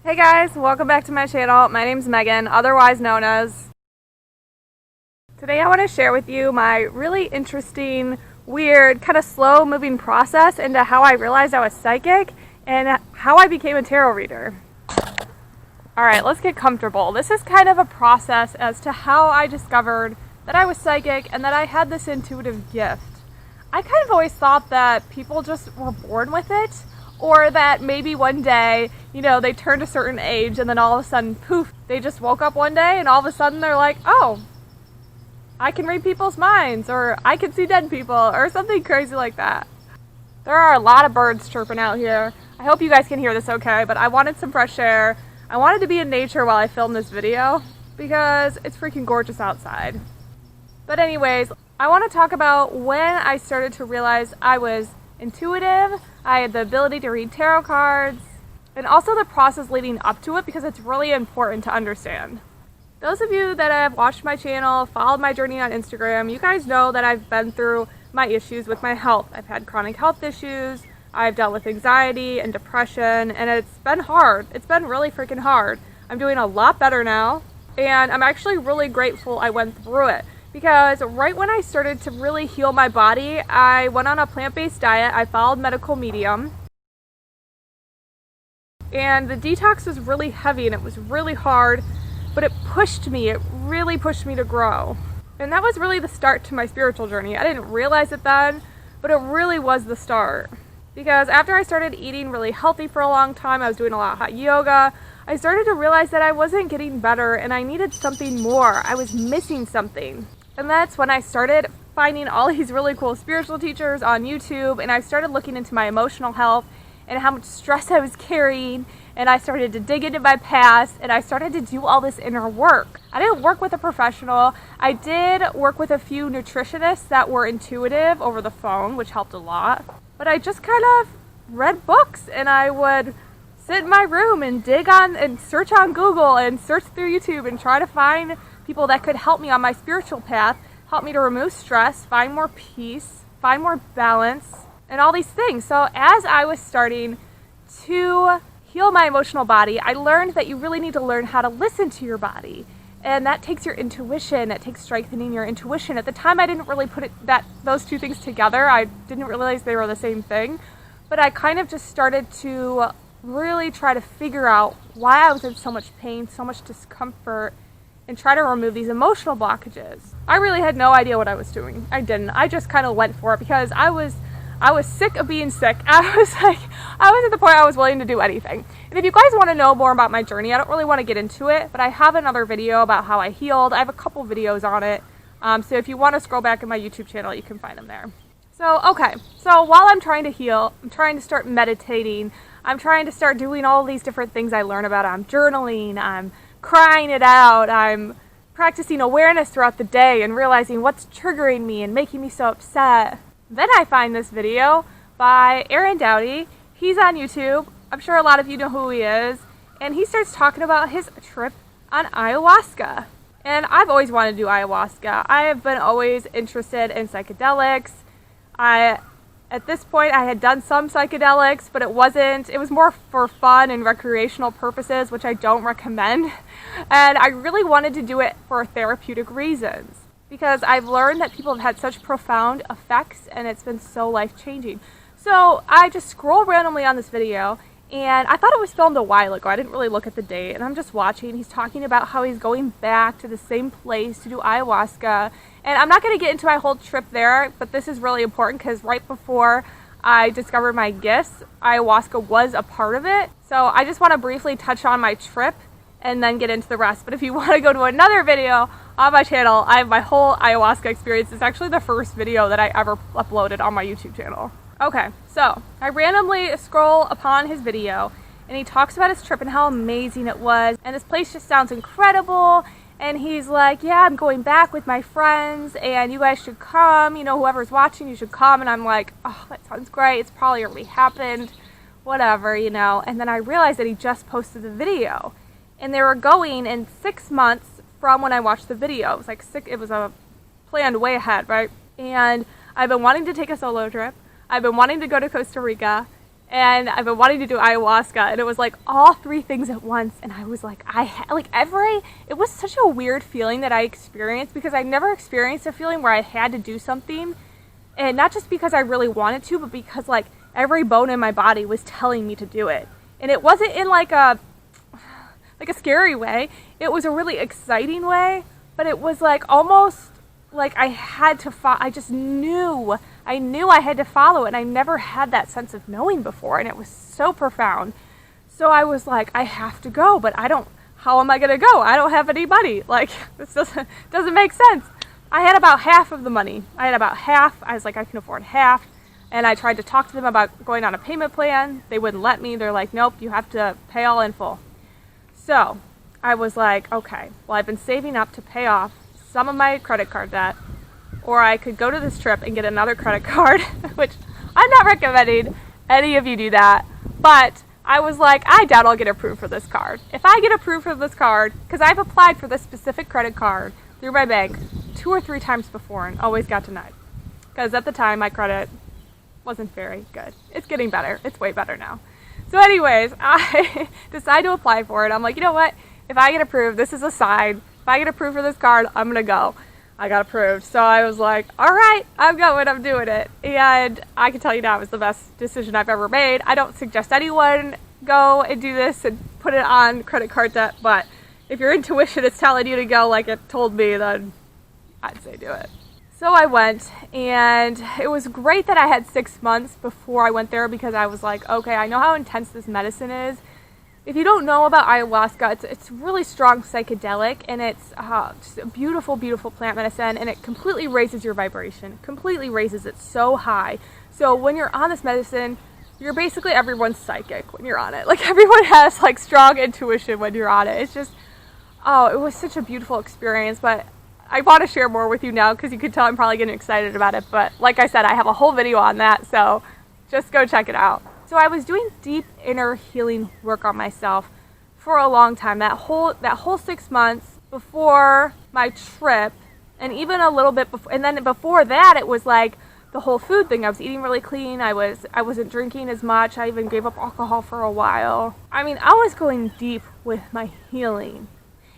Hey guys, welcome back to my channel. My name's Megan, otherwise known as... Today I want to share with you my really interesting, weird, kind of slow moving process into how I realized I was psychic and how I became a tarot reader. Alright, let's get comfortable. This is kind of a process as to how I discovered that I was psychic and that I had this intuitive gift. I kind of always thought that people just were born with it, or that maybe one day, they turned a certain age and then all of a sudden, poof, they just woke up one day and all of a sudden they're like, oh, I can read people's minds, or I can see dead people, or something crazy like that. There are a lot of birds chirping out here. I hope you guys can hear this okay, but I wanted some fresh air. I wanted to be in nature while I filmed this video because it's freaking gorgeous outside. But anyways, I want to talk about when I started to realize I was intuitive, I had the ability to read tarot cards, and also the process leading up to it because it's really important to understand. Those of you that have watched my channel, followed my journey on Instagram, you guys know that I've been through my issues with my health. I've had chronic health issues, I've dealt with anxiety and depression, and it's been hard. It's been really freaking hard. I'm doing a lot better now, and I'm actually really grateful I went through it. Because right when I started to really heal my body, I went on a plant-based diet, I followed medical medium, and the detox was really heavy and it was really hard, but it really pushed me to grow. And that was really the start to my spiritual journey. I didn't realize it then, but it really was the start. Because after I started eating really healthy for a long time, I was doing a lot of hot yoga, I started to realize that I wasn't getting better and I needed something more. I was missing something. And that's when I started finding all these really cool spiritual teachers on YouTube, and I started looking into my emotional health and how much stress I was carrying, and I started to dig into my past, and I started to do all this inner work. I didn't work with a professional. I did work with a few nutritionists that were intuitive over the phone, which helped a lot. But I just kind of read books, and I would sit in my room and dig on and search on Google and search through YouTube and try to find people that could help me on my spiritual path, help me to remove stress, find more peace, find more balance, and all these things. So as I was starting to heal my emotional body, I learned that you really need to learn how to listen to your body. And that takes your intuition, that takes strengthening your intuition. At the time I didn't really put those two things together. I didn't realize they were the same thing. But I kind of just started to really try to figure out why I was in so much pain, so much discomfort, and try to remove these emotional blockages. I really had no idea what I was doing. I didn't. I just kind of went for it because I was sick of being sick. I was at the point I was willing to do anything. And if you guys want to know more about my journey, I don't really want to get into it, but I have another video about how I healed. I have a couple videos on it. So if you want to scroll back in my YouTube channel, you can find them there. So, okay. So while I'm trying to heal, I'm trying to start meditating. I'm trying to start doing all these different things I learn about. I'm journaling. I'm crying it out. I'm practicing awareness throughout the day and realizing what's triggering me and making me so upset. Then I find this video by Aaron Doughty. He's on YouTube. I'm sure a lot of you know who he is. And he starts talking about his trip on ayahuasca. And I've always wanted to do ayahuasca. I have been always interested in psychedelics. At this point, I had done some psychedelics, but it was more for fun and recreational purposes, which I don't recommend. And I really wanted to do it for therapeutic reasons because I've learned that people have had such profound effects and it's been so life-changing. So I just scroll randomly on this video and I thought it was filmed a while ago. I didn't really look at the date, and I'm just watching. He's talking about how he's going back to the same place to do ayahuasca. And I'm not going to get into my whole trip there, but this is really important because right before I discovered my gifts, ayahuasca was a part of it. So I just want to briefly touch on my trip and then get into the rest. But if you want to go to another video on my channel, I have my whole ayahuasca experience. It's actually the first video that I ever uploaded on my YouTube channel. Okay, so I randomly scroll upon his video and he talks about his trip and how amazing it was. And this place just sounds incredible. And he's like, yeah, I'm going back with my friends and you guys should come. Whoever's watching, you should come. And I'm like, oh, that sounds great. It's probably already happened. Whatever, And then I realized that he just posted the video. And they were going in 6 months from when I watched the video. It was like it was a planned way ahead, right? And I've been wanting to take a solo trip. I've been wanting to go to Costa Rica. And I've been wanting to do ayahuasca, and it was like all 3 things at once. And I was like, it was such a weird feeling that I experienced, because I never experienced a feeling where I had to do something. And not just because I really wanted to, but because like every bone in my body was telling me to do it. And it wasn't in like a scary way. It was a really exciting way, but it was like almost like I had to I just knew. I knew I had to follow it, and I never had that sense of knowing before, and it was so profound. So I was like, I have to go, but how am I going to go? I don't have any money. Like, this doesn't make sense. I had about half of the money. I was like, I can afford half. And I tried to talk to them about going on a payment plan. They wouldn't let me. They're like, nope, you have to pay all in full. So I was like, okay, well, I've been saving up to pay off some of my credit card debt, or I could go to this trip and get another credit card, which I'm not recommending any of you do that. But I was like, I doubt I'll get approved for this card. If I get approved for this card, because I've applied for this specific credit card through my bank 2 or 3 times before and always got denied. Because at the time, my credit wasn't very good. It's getting better. It's way better now. So anyways, I decided to apply for it. I'm like, you know what? If I get approved, this is a sign. If I get approved for this card, I'm going to go. I got approved. So I was like, all right, I'm going. I'm doing it. And I can tell you now, it was the best decision I've ever made. I don't suggest anyone go and do this and put it on credit card debt. But if your intuition is telling you to go like it told me, then I'd say do it. So I went, and it was great that I had 6 months before I went there, because I was like, okay, I know how intense this medicine is. If you don't know about ayahuasca, it's really strong psychedelic, and it's just a beautiful, beautiful plant medicine, and it completely raises your vibration, completely raises it so high. So when you're on this medicine, you're basically everyone's psychic when you're on it. Like, everyone has like strong intuition when you're on it. It's just, it was such a beautiful experience. But I want to share more with you now, because you can tell I'm probably getting excited about it. But like I said, I have a whole video on that, so just go check it out. So I was doing deep inner healing work on myself for a long time. That whole 6 months before my trip, and even a little bit before, and then before that, it was like the whole food thing. I was eating really clean. I wasn't drinking as much. I even gave up alcohol for a while. I mean, I was going deep with my healing.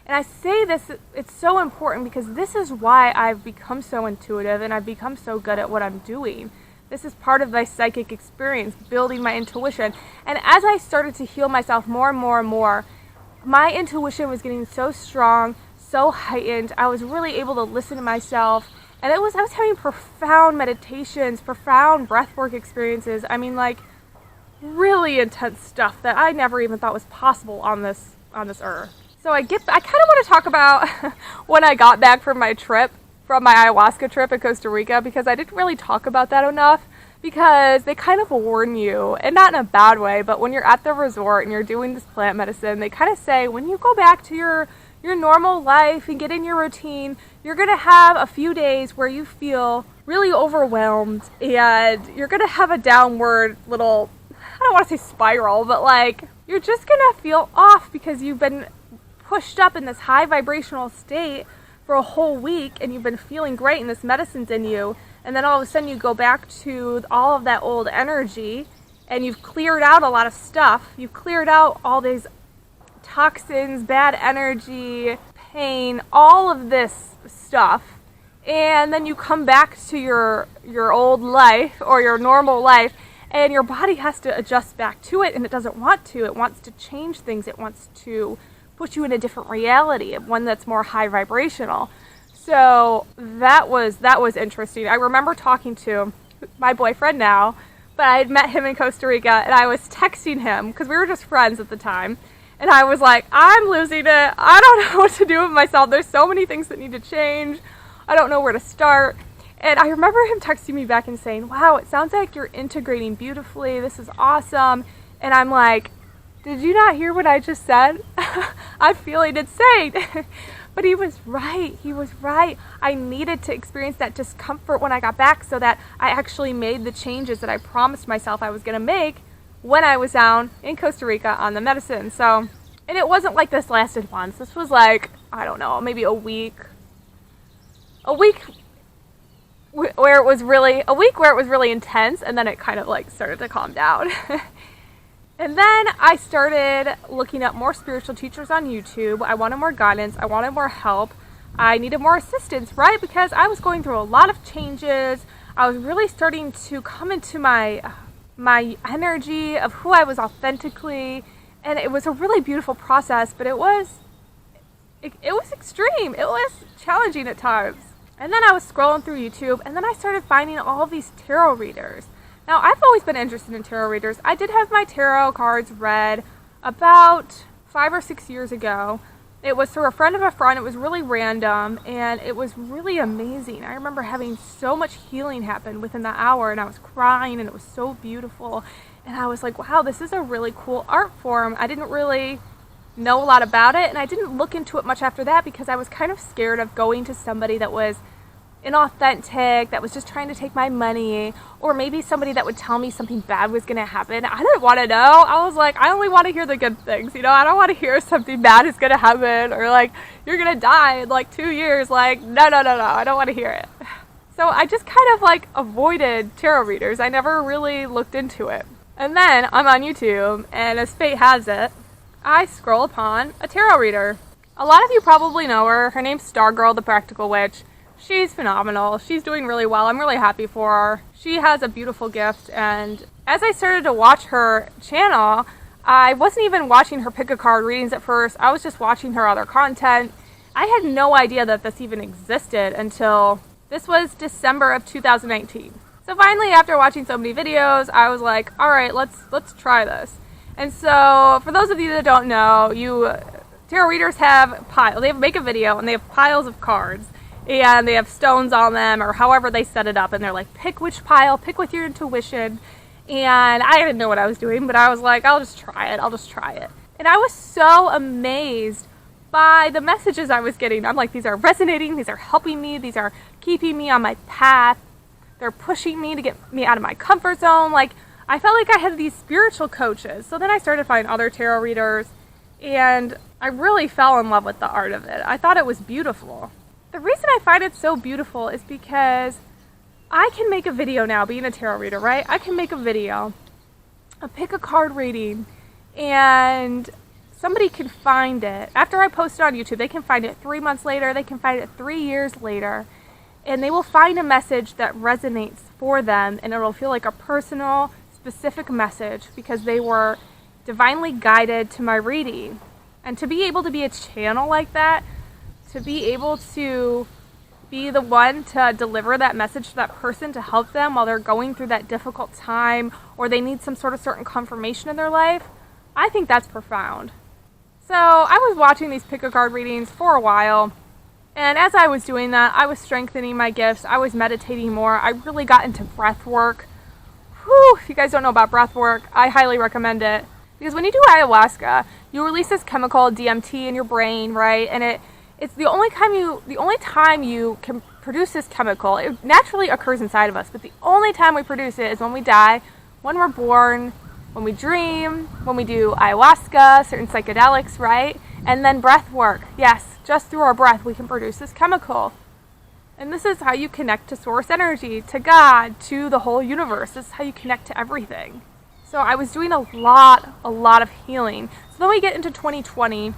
And I say this, it's so important, because this is why I've become so intuitive and I've become so good at what I'm doing. This is part of my psychic experience, building my intuition. And as I started to heal myself more and more and more, my intuition was getting so strong, so heightened. I was really able to listen to myself. And I was having profound meditations, profound breathwork experiences. I mean, like, really intense stuff that I never even thought was possible on this earth. So I kind of want to talk about when I got back from my trip, from my ayahuasca trip in Costa Rica, because I didn't really talk about that enough, because they kind of warn you, and not in a bad way, but when you're at the resort and you're doing this plant medicine, they kind of say, when you go back to your normal life and get in your routine, you're going to have a few days where you feel really overwhelmed, and you're going to have a downward little, I don't want to say spiral, but like, you're just going to feel off, because you've been pushed up in this high vibrational state for a whole week, and you've been feeling great, and this medicine's in you, and then all of a sudden you go back to all of that old energy, and you've cleared out a lot of stuff. You've cleared out all these toxins, bad energy, pain, all of this stuff, and then you come back to your old life, or your normal life, and your body has to adjust back to it, and it doesn't want to. It wants to change things. It wants to put you in a different reality, one that's more high vibrational. So that was interesting. I remember talking to my boyfriend now, but I had met him in Costa Rica, and I was texting him, because we were just friends at the time, and I was like, I'm losing it. I don't know what to do with myself. There's so many things that need to change. I don't know where to start. And I remember him texting me back and saying, wow, it sounds like you're integrating beautifully. This is awesome. And I'm like, did you not hear what I just said? I'm feeling insane. But he was right. He was right. I needed to experience that discomfort when I got back, so that I actually made the changes that I promised myself I was going to make when I was down in Costa Rica on the medicine. So, and it wasn't like this lasted months. This was like, I don't know, maybe a week where it was really, a week where it was really intense, and then it kind of like started to calm down. And then I started looking up more spiritual teachers on YouTube. I wanted more guidance. I wanted more help. I needed more assistance, right? Because I was going through a lot of changes. I was really starting to come into my energy of who I was authentically, and it was a really beautiful process, but it was extreme. It was challenging at times. And then I was scrolling through YouTube, and then I started finding all of these tarot readers. Now, I've always been interested in tarot readers. I did have my tarot cards read about 5 or 6 years ago. It was through a friend of a friend. It was really random, and it was really amazing. I remember having so much healing happen within the hour, and I was crying, and it was so beautiful. And I was like, wow, this is a really cool art form. I didn't really know a lot about it, and I didn't look into it much after that because I was kind of scared of going to somebody that was inauthentic, that was just trying to take my money, or maybe somebody that would tell me something bad was going to happen. I didn't want to know. I was like, I only want to hear the good things, you know. I don't want to hear something bad is going to happen, or like you're going to die in like 2 years. Like, no, I don't want to hear it. So I just kind of like avoided tarot readers. I never really looked into it. And then I'm on YouTube, and as fate has it, I scroll upon a tarot reader. A lot of you probably know her. Her name's Stargirl, the Practical Witch. She's phenomenal. She's doing really well. I'm really happy for her. She has a beautiful gift, and as I started to watch her channel, I wasn't even watching her pick-a-card readings at first. I was just watching her other content. I had no idea that this even existed until this was December of 2019. So finally, after watching so many videos, I was like, all right, let's try this. And so, for those of you that don't know, tarot readers have piles. They make a video, and they have piles of cards, and they have stones on them, or however they set it up, and they're like, pick which pile, pick with your intuition. And I didn't know what I was doing, but I was like, I'll just try it. And I was so amazed by the messages I was getting. I'm like, these are resonating, these are helping me, these are keeping me on my path, they're pushing me to get me out of my comfort zone. Like, I felt like I had these spiritual coaches. So then I started to find other tarot readers, and I really fell in love with the art of it. I thought it was beautiful. The reason I find it so beautiful is because I can make a video now, being a tarot reader, right? I can make a video, a pick-a-card reading, and somebody can find it. After I post it on YouTube, they can find it 3 months later, they can find it 3 years later, and they will find a message that resonates for them, and it'll feel like a personal, specific message because they were divinely guided to my reading. And to be able to be a channel like that, to be able to be the one to deliver that message to that person to help them while they're going through that difficult time, or they need some sort of certain confirmation in their life, I think that's profound. So I was watching these pick-a-card readings for a while, and as I was doing that, I was strengthening my gifts. I was meditating more. I really got into breath work. Whew, if you guys don't know about breath work, I highly recommend it. Because when you do ayahuasca, you release this chemical DMT in your brain, right? And it's the only time you can produce this chemical. It naturally occurs inside of us, but the only time we produce it is when we die, when we're born, when we dream, when we do ayahuasca, certain psychedelics, right? And then breath work. Yes, just through our breath we can produce this chemical. And this is how you connect to source energy, to God, to the whole universe. This is how you connect to everything. So I was doing a lot of healing. So then we get into 2020,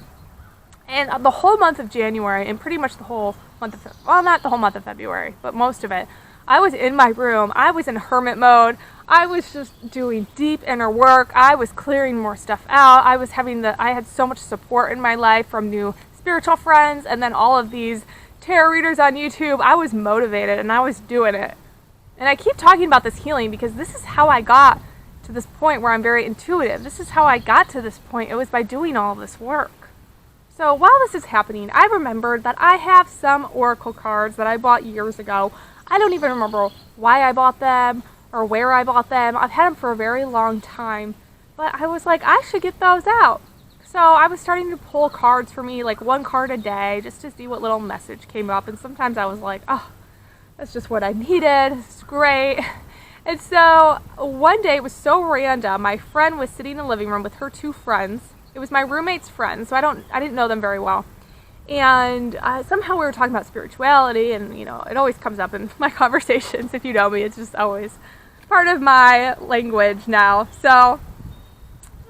and the whole month of January, and pretty much the whole month of, well, not the whole month of February, but most of it, I was in my room. I was in hermit mode. I was just doing deep inner work. I was clearing more stuff out. I had so much support in my life from new spiritual friends, and then all of these tarot readers on YouTube. I was motivated, and I was doing it. And I keep talking about this healing because this is how I got to this point where I'm very intuitive. This is how I got to this point. It was by doing all this work. So while this is happening, I remembered that I have some oracle cards that I bought years ago. I don't even remember why I bought them or where I bought them. I've had them for a very long time. But I was like, I should get those out. So I was starting to pull cards for me, like 1 card a day, just to see what little message came up. And sometimes I was like, oh, that's just what I needed. It's great. And so one day, it was so random. My friend was sitting in the living room with her 2 friends. It was my roommate's friends, so I didn't know them very well. And somehow we were talking about spirituality, and it always comes up in my conversations. If you know me, it's just always part of my language now. So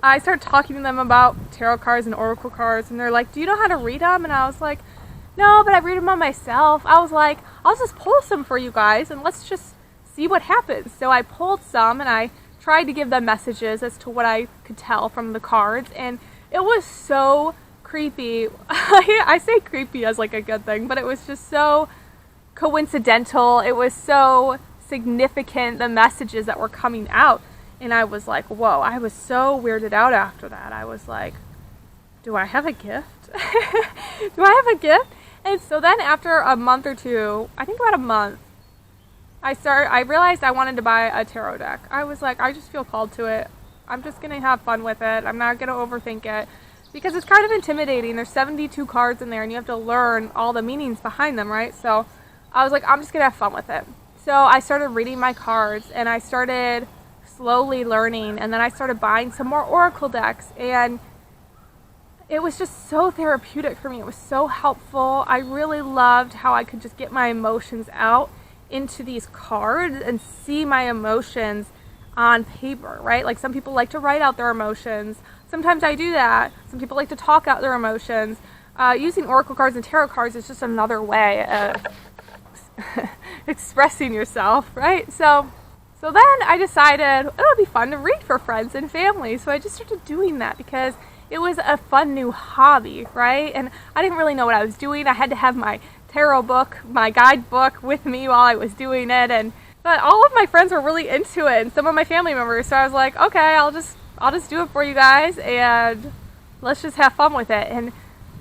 I started talking to them about tarot cards and oracle cards, and they're like, do you know how to read them? And I was like, no, but I read them on myself. I was like, I'll just pull some for you guys, and let's just see what happens. So I pulled some, and I tried to give them messages as to what I could tell from the cards, and it was so creepy. I say creepy as like a good thing, but it was just so coincidental. It was so significant, the messages that were coming out. And I was like, whoa, I was so weirded out after that. I was like, do I have a gift? Do I have a gift? And so then after a month or two, I think about a month, I realized I wanted to buy a tarot deck. I was like, I just feel called to it. I'm just going to have fun with it. I'm not going to overthink it. Because it's kind of intimidating. There's 72 cards in there, and you have to learn all the meanings behind them, right? So I was like, I'm just going to have fun with it. So I started reading my cards, and I started slowly learning, and then I started buying some more oracle decks, and it was just so therapeutic for me. It was so helpful. I really loved how I could just get my emotions out into these cards and see my emotions on paper, right? Like some people like to write out their emotions. Sometimes I do that. Some people like to talk out their emotions. Using oracle cards and tarot cards is just another way of expressing yourself, right? So then I decided it would be fun to read for friends and family. So I just started doing that because it was a fun new hobby, right? And I didn't really know what I was doing. I had to have my tarot book, my guidebook with me while I was doing it. But all of my friends were really into it, and some of my family members. So I was like, okay, I'll just do it for you guys, and let's just have fun with it. And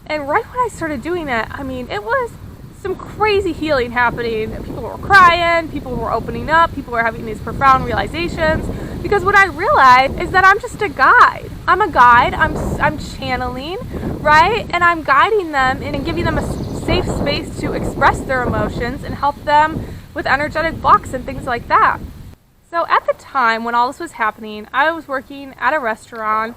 right when I started doing it, I mean, it was some crazy healing happening. People were crying, people were opening up, people were having these profound realizations. Because what I realized is that I'm just a guide. I'm a guide. I'm channeling, right? And I'm guiding them and giving them a safe space to express their emotions and help them with energetic blocks and things like that. So at the time when all this was happening, I was working at a restaurant,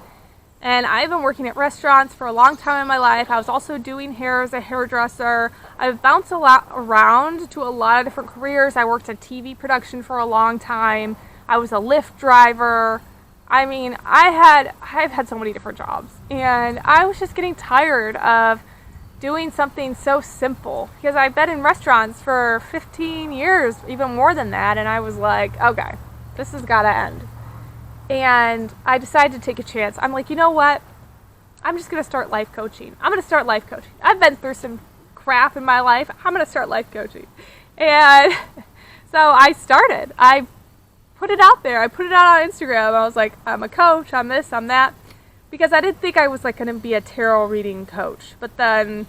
and I've been working at restaurants for a long time in my life. I was also doing hair as a hairdresser. I've bounced a lot around to a lot of different careers. I worked in TV production for a long time. I was a Lyft driver. I mean, I've had so many different jobs, and I was just getting tired of doing something so simple, because I've been in restaurants for 15 years, even more than that, and I was like, okay, this has got to end. And I decided to take a chance. I'm like, you know what? I'm just going to start life coaching. I'm going to start life coaching. I've been through some crap in my life. I'm going to start life coaching. And so I started. I put it out there. I put it out on Instagram. I was like, I'm a coach. I'm this, I'm that. Because I didn't think I was like going to be a tarot reading coach. But then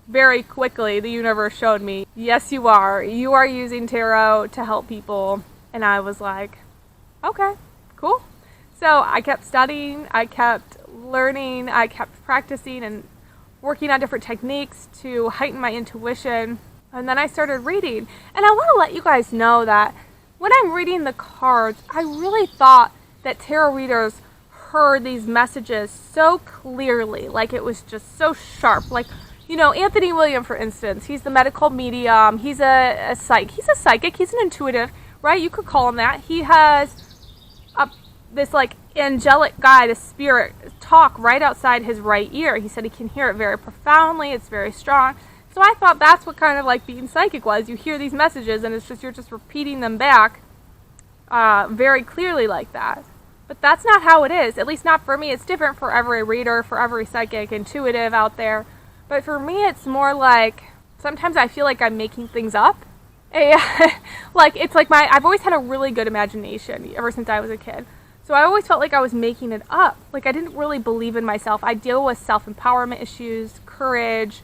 very quickly the universe showed me, yes, you are. You are using tarot to help people. And I was like, okay, cool. So I kept studying, I kept learning, I kept practicing and working on different techniques to heighten my intuition. And then I started reading. And I want to let you guys know that when I'm reading the cards, I really thought that tarot readers heard these messages so clearly, like it was just so sharp. Like, you know, Anthony William, for instance, he's the medical medium, he's a psychic, he's an intuitive, right? You could call him that. He has this like angelic guy, the spirit, talk right outside his right ear. He said he can hear it very profoundly, it's very strong. So I thought that's what kind of like being psychic was. You hear these messages and it's just, you're just repeating them back very clearly like that. But that's not how it is, at least not for me. It's different for every reader, for every psychic, intuitive out there. But for me, it's more like, sometimes I feel like I'm making things up. Like, it's like I've always had a really good imagination ever since I was a kid. So I always felt like I was making it up. Like, I didn't really believe in myself. I deal with self-empowerment issues, courage,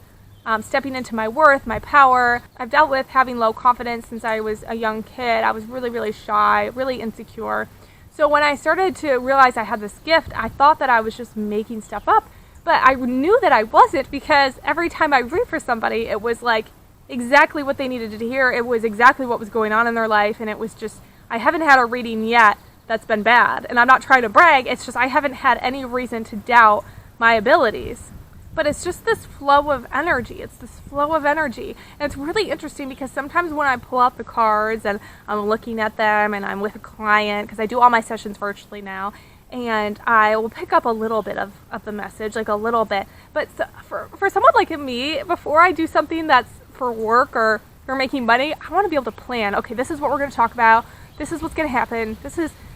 stepping into my worth, my power. I've dealt with having low confidence since I was a young kid. I was really, really shy, really insecure. So when I started to realize I had this gift, I thought that I was just making stuff up. But I knew that I wasn't, because every time I read for somebody, it was like exactly what they needed to hear. It was exactly what was going on in their life. And it was just, I haven't had a reading yet that's been bad. And I'm not trying to brag. It's just I haven't had any reason to doubt my abilities. but it's just this flow of energy. It's this flow of energy. And it's really interesting because sometimes when I pull out the cards and I'm looking at them and I'm with a client, because I do all my sessions virtually now, and I will pick up a little bit of the message, like a little bit. But for someone like me, before I do something that's for work or making money, I want to be able to plan. Okay, this is what we're going to talk about. This is what's going to happen.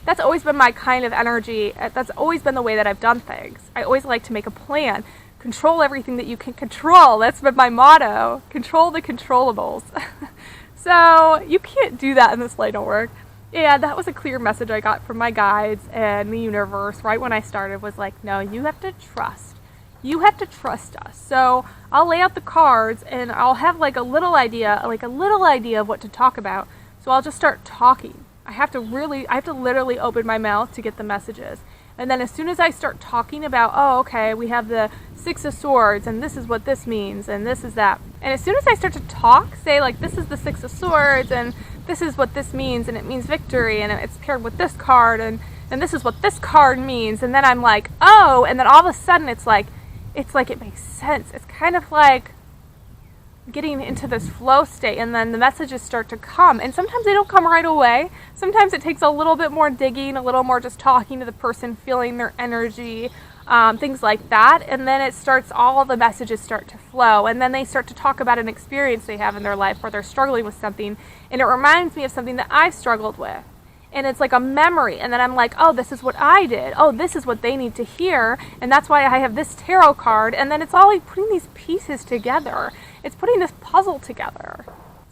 That's always been my kind of energy. That's always been the way that I've done things. I always like to make a plan. Control everything that you can control. That's been my motto. Control the controllables. So you can't do that in this line of work. And that was a clear message I got from my guides and the universe right when I started, was like, no, you have to trust. You have to trust us. So I'll lay out the cards and I'll have like a little idea of what to talk about. So I'll just start talking. I have to literally open my mouth to get the messages. And then as soon as I start talking about, oh, okay, we have the Six of Swords, and this is what this means, and this is that. And as soon as I start to talk, say like, this is the Six of Swords, and this is what this means, and it means victory, and it's paired with this card, and this is what this card means. And then I'm like, oh, and then all of a sudden it's like it makes sense. It's kind of like getting into this flow state, and then the messages start to come. And sometimes they don't come right away. Sometimes it takes a little bit more digging, a little more just talking to the person, feeling their energy, things like that. And then all the messages start to flow. And then they start to talk about an experience they have in their life where they're struggling with something. And it reminds me of something that I've struggled with. And it's like a memory. And then I'm like, oh, this is what I did. Oh, this is what they need to hear. And that's why I have this tarot card. And then it's all like putting these pieces together. It's putting this puzzle together.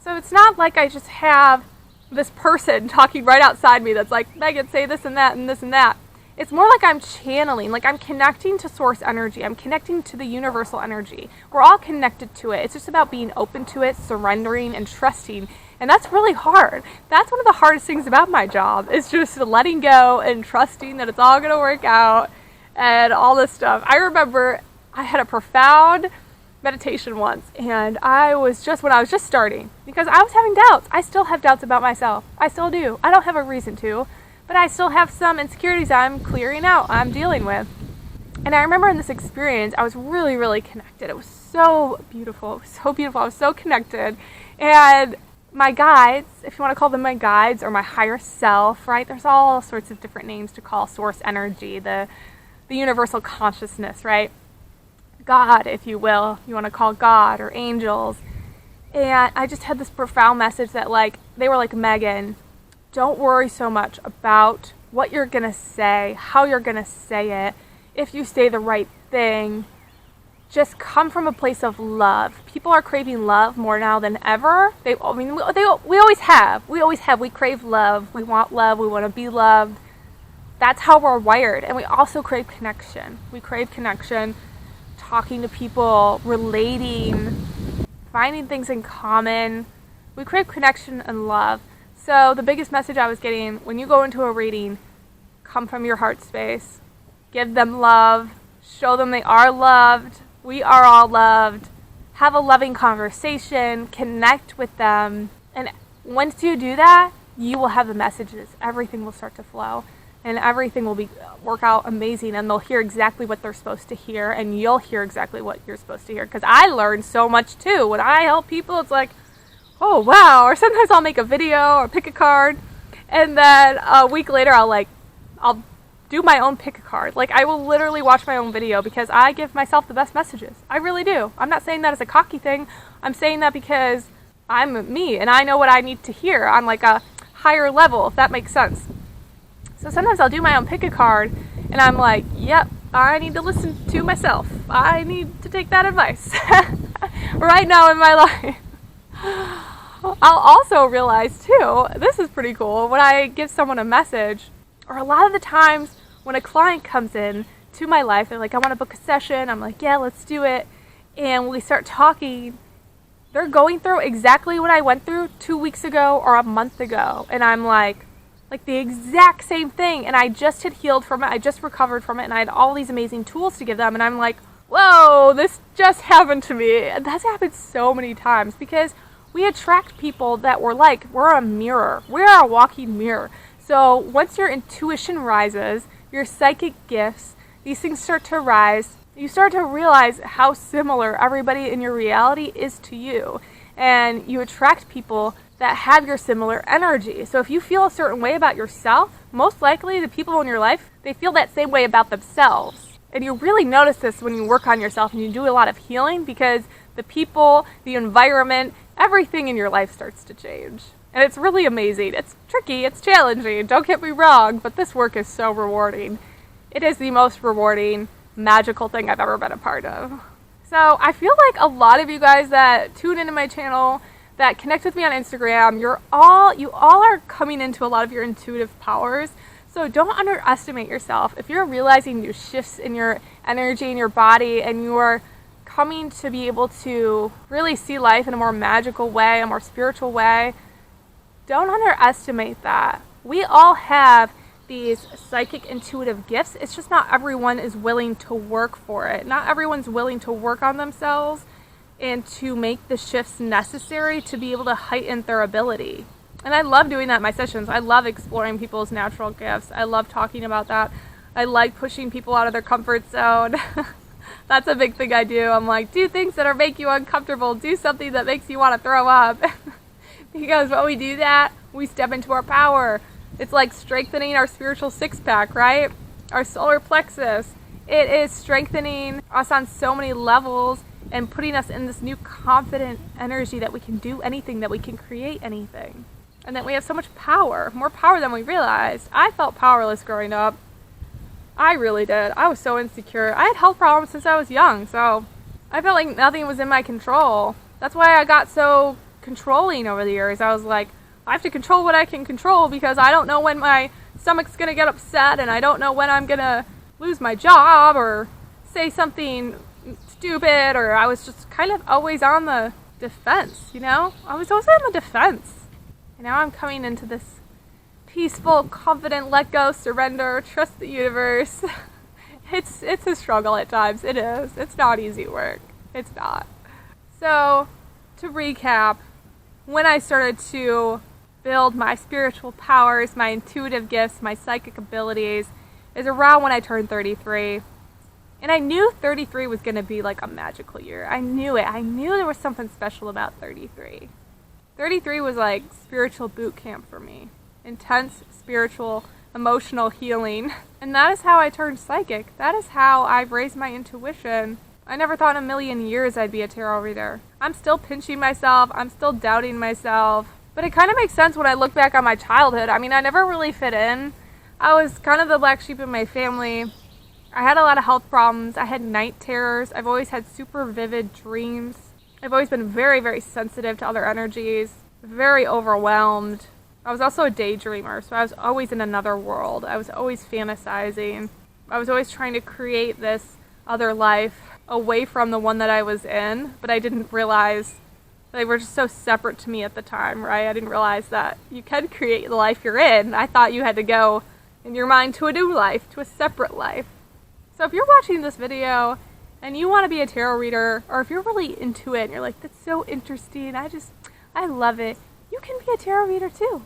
So it's not like I just have this person talking right outside me that's like, Megan, say this and that and this and that. It's more like I'm channeling, like I'm connecting to source energy. I'm connecting to the universal energy. We're all connected to it. It's just about being open to it, surrendering, and trusting. And that's really hard. That's one of the hardest things about my job, is just letting go and trusting that it's all going to work out and all this stuff. I remember I had a profound meditation once, and when I was just starting, because I was having doubts. I still have doubts about myself. I still do. I don't have a reason to, but I still have some insecurities I'm clearing out, I'm dealing with. And I remember in this experience, I was really, really connected. It was so beautiful. It was so beautiful. I was so connected. And my guides, if you want to call them my guides, or my higher self, right? There's all sorts of different names to call source energy, the universal consciousness, right? God, if you will. You want to call God, or angels. And I just had this profound message that, like, they were like, Megan, don't worry so much about what you're going to say, how you're going to say it, if you say the right thing. Just come from a place of love. People are craving love more now than ever. We always have. We crave love. We want love. We want to be loved. That's how we're wired. And we also crave connection. We crave connection, talking to people, relating, finding things in common. We crave connection and love. So the biggest message I was getting, when you go into a reading, come from your heart space. Give them love. Show them they are loved. We are all loved. Have a loving conversation. Connect with them. And once you do that, you will have the messages. Everything will start to flow. And everything will work out amazing. And they'll hear exactly what they're supposed to hear. And you'll hear exactly what you're supposed to hear. Because I learned so much too. When I help people, it's like, oh, wow. Or sometimes I'll make a video or pick a card. And then a week later, I'll do my own pick a card. Like, I will literally watch my own video because I give myself the best messages. I really do. I'm not saying that as a cocky thing. I'm saying that because I'm me and I know what I need to hear on like a higher level, if that makes sense. So sometimes I'll do my own pick a card and I'm like, yep, I need to listen to myself. I need to take that advice right now in my life. I'll also realize too, this is pretty cool, when I give someone a message, or a lot of the times when a client comes in to my life, they're like, I want to book a session. I'm like, yeah, let's do it. And we start talking. They're going through exactly what I went through 2 weeks ago or a month ago. And I'm like the exact same thing. And I just had healed from it. I just recovered from it. And I had all these amazing tools to give them. And I'm like, whoa, this just happened to me. And that's happened so many times because we attract people that we're a mirror. We're a walking mirror. So once your intuition rises, your psychic gifts, these things start to rise you start to realize how similar everybody in your reality is to you. And you attract people that have your similar energy. So if you feel a certain way about yourself, most likely the people in your life, they feel that same way about themselves. And you really notice this when you work on yourself and you do a lot of healing, because the people, the environment, everything in your life starts to change. And it's really amazing. It's tricky, it's challenging, don't get me wrong, but this work is so rewarding. It is the most rewarding, magical thing I've ever been a part of. So I feel like a lot of you guys that tune into my channel, that connect with me on Instagram, you all are coming into a lot of your intuitive powers. So don't underestimate yourself. If you're realizing new shifts in your energy, in your body, and you are coming to be able to really see life in a more magical way, a more spiritual way, don't underestimate that. We all have these psychic intuitive gifts. It's just not everyone is willing to work for it. Not everyone's willing to work on themselves and to make the shifts necessary to be able to heighten their ability. And I love doing that in my sessions. I love exploring people's natural gifts. I love talking about that. I like pushing people out of their comfort zone. That's a big thing I do. I'm like, do things that make you uncomfortable. Do something that makes you want to throw up. Because when we do that, we step into our power. It's like strengthening our spiritual six-pack, right? Our solar plexus. It is strengthening us on so many levels and putting us in this new confident energy that we can do anything, that we can create anything. And that we have so much power, more power than we realized. I felt powerless growing up. I really did. I was so insecure. I had health problems since I was young, so I felt like nothing was in my control. That's why I got so controlling over the years. I was like, I have to control what I can control because I don't know when my stomach's going to get upset, and I don't know when I'm going to lose my job or say something stupid, or I was just kind of always on the defense, you know? I was always on the defense. And now I'm coming into this peaceful, confident, let go, surrender, trust the universe. It's a struggle at times. It is. It's not easy work. It's not. So, to recap, when I started to build my spiritual powers, my intuitive gifts, my psychic abilities, is around when I turned 33. And I knew 33 was going to be like a magical year. I knew it. I knew there was something special about 33. 33 was like spiritual boot camp for me. Intense, spiritual, emotional healing. And that is how I turned psychic. That is how I've raised my intuition. I never thought in a million years I'd be a tarot reader. I'm still pinching myself. I'm still doubting myself. But it kind of makes sense when I look back on my childhood. I mean, I never really fit in. I was kind of the black sheep in my family. I had a lot of health problems. I had night terrors. I've always had super vivid dreams. I've always been very, very sensitive to other energies. Very overwhelmed. I was also a daydreamer, so I was always in another world. I was always fantasizing. I was always trying to create this other life away from the one that I was in, but I didn't realize they were just so separate to me at the time, right? I didn't realize that you can create the life you're in. I thought you had to go in your mind to a new life, to a separate life. So if you're watching this video and you want to be a tarot reader, or if you're really into it and you're like, that's so interesting, I love it, you can be a tarot reader too.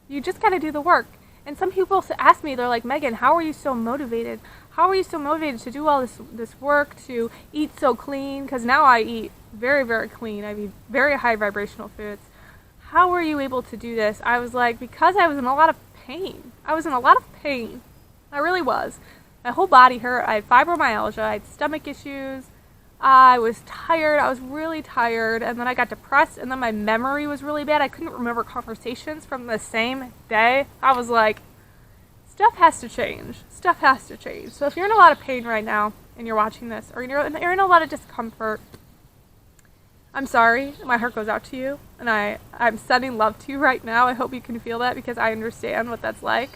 You just got to do the work. And some people ask me, they're like, Megan, how are you so motivated? How are you so motivated to do all this work, to eat so clean? Because now I eat very, very clean. I eat very high vibrational foods. How were you able to do this? I was like, because I was in a lot of pain. I was in a lot of pain. I really was. My whole body hurt. I had fibromyalgia. I had stomach issues. I was tired. I was really tired. And then I got depressed. And then my memory was really bad. I couldn't remember conversations from the same day. I was like, stuff has to change. Stuff has to change. So if you're in a lot of pain right now and you're watching this, or you're in a lot of discomfort, I'm sorry. My heart goes out to you. And I'm sending love to you right now. I hope you can feel that because I understand what that's like.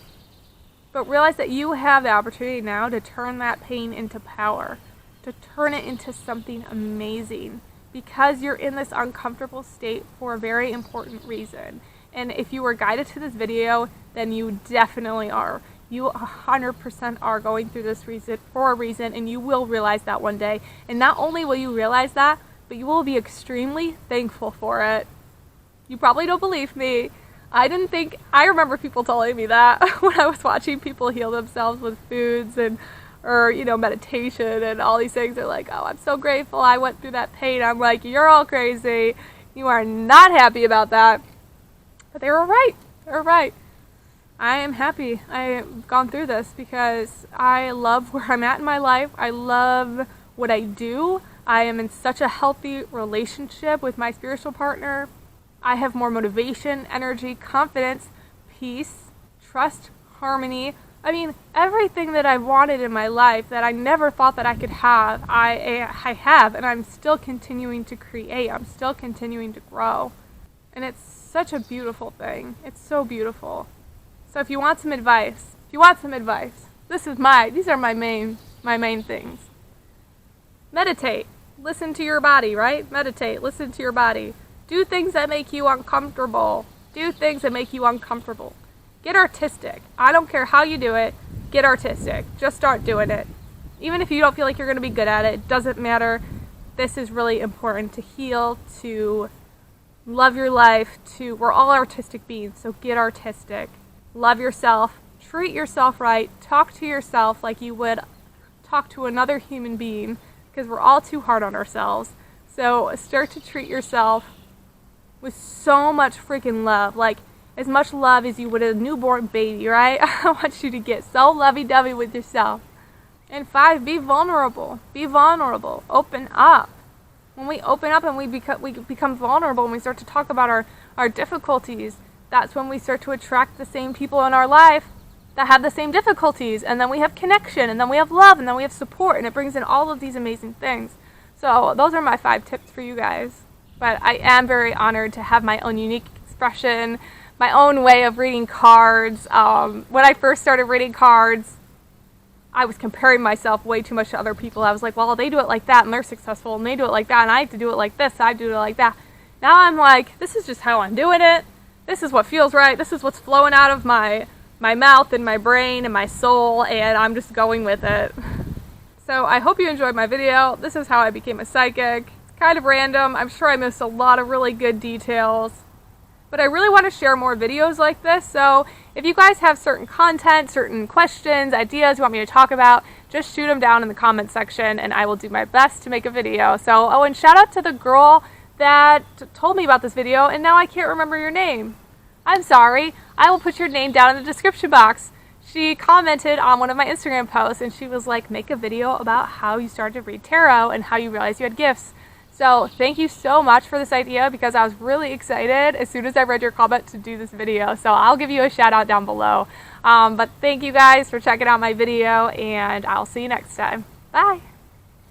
But realize that you have the opportunity now to turn that pain into power, to turn it into something amazing, because you're in this uncomfortable state for a very important reason. And if you were guided to this video, then you definitely are. You 100% are going through this reason for a reason, and you will realize that one day. And not only will you realize that, but you will be extremely thankful for it. You probably don't believe me. I remember people telling me that when I was watching people heal themselves with foods and or, you know, meditation and all these things. They're like, oh, I'm so grateful I went through that pain. I'm like, you're all crazy. You are not happy about that. But they were right. They were right. I am happy I've gone through this because I love where I'm at in my life. I love what I do. I am in such a healthy relationship with my spiritual partner. I have more motivation, energy, confidence, peace, trust, harmony. I mean, everything that I've wanted in my life that I never thought that I could have, I have, and I'm still continuing to create. I'm still continuing to grow. And it's such a beautiful thing. It's so beautiful. So if you want some advice, these are my main things. Meditate. Listen to your body, right? Meditate. Listen to your body. Do things that make you uncomfortable. Get artistic. I don't care how you do it. Get artistic. Just start doing it. Even if you don't feel like you're going to be good at it, it doesn't matter. This is really important to heal, to love your life, we're all artistic beings, so get artistic. Love yourself. Treat yourself right. Talk to yourself like you would talk to another human being, because we're all too hard on ourselves. So start to treat yourself with so much freaking love, like as much love as you would a newborn baby, right? I want you to get so lovey-dovey with yourself. And 5, be vulnerable. Be vulnerable. Open up. When we open up and we become vulnerable and we start to talk about our difficulties, that's when we start to attract the same people in our life that have the same difficulties. And then we have connection, and then we have love, and then we have support, and it brings in all of these amazing things. So those are my 5 tips for you guys. But I am very honored to have my own unique expression, my own way of reading cards. When I first started reading cards, I was comparing myself way too much to other people. I was like, well, they do it like that, and they're successful, and they do it like that, and I have to do it like this, I do it like that. Now I'm like, this is just how I'm doing it. This is what feels right. This is what's flowing out of my mouth and my brain and my soul, and I'm just going with it. So I hope you enjoyed my video. This is how I became a psychic. It's kind of random. I'm sure I missed a lot of really good details. But I really want to share more videos like this, so if you guys have certain content, certain questions, ideas you want me to talk about, just shoot them down in the comment section and I will do my best to make a video. So, and shout out to the girl that told me about this video, and now I can't remember your name. I'm sorry. I will put your name down in the description box. She commented on one of my Instagram posts and she was like, make a video about how you started to read tarot and how you realized you had gifts. So thank you so much for this idea, because I was really excited as soon as I read your comment to do this video. So I'll give you a shout out down below. But thank you guys for checking out my video, and I'll see you next time. Bye.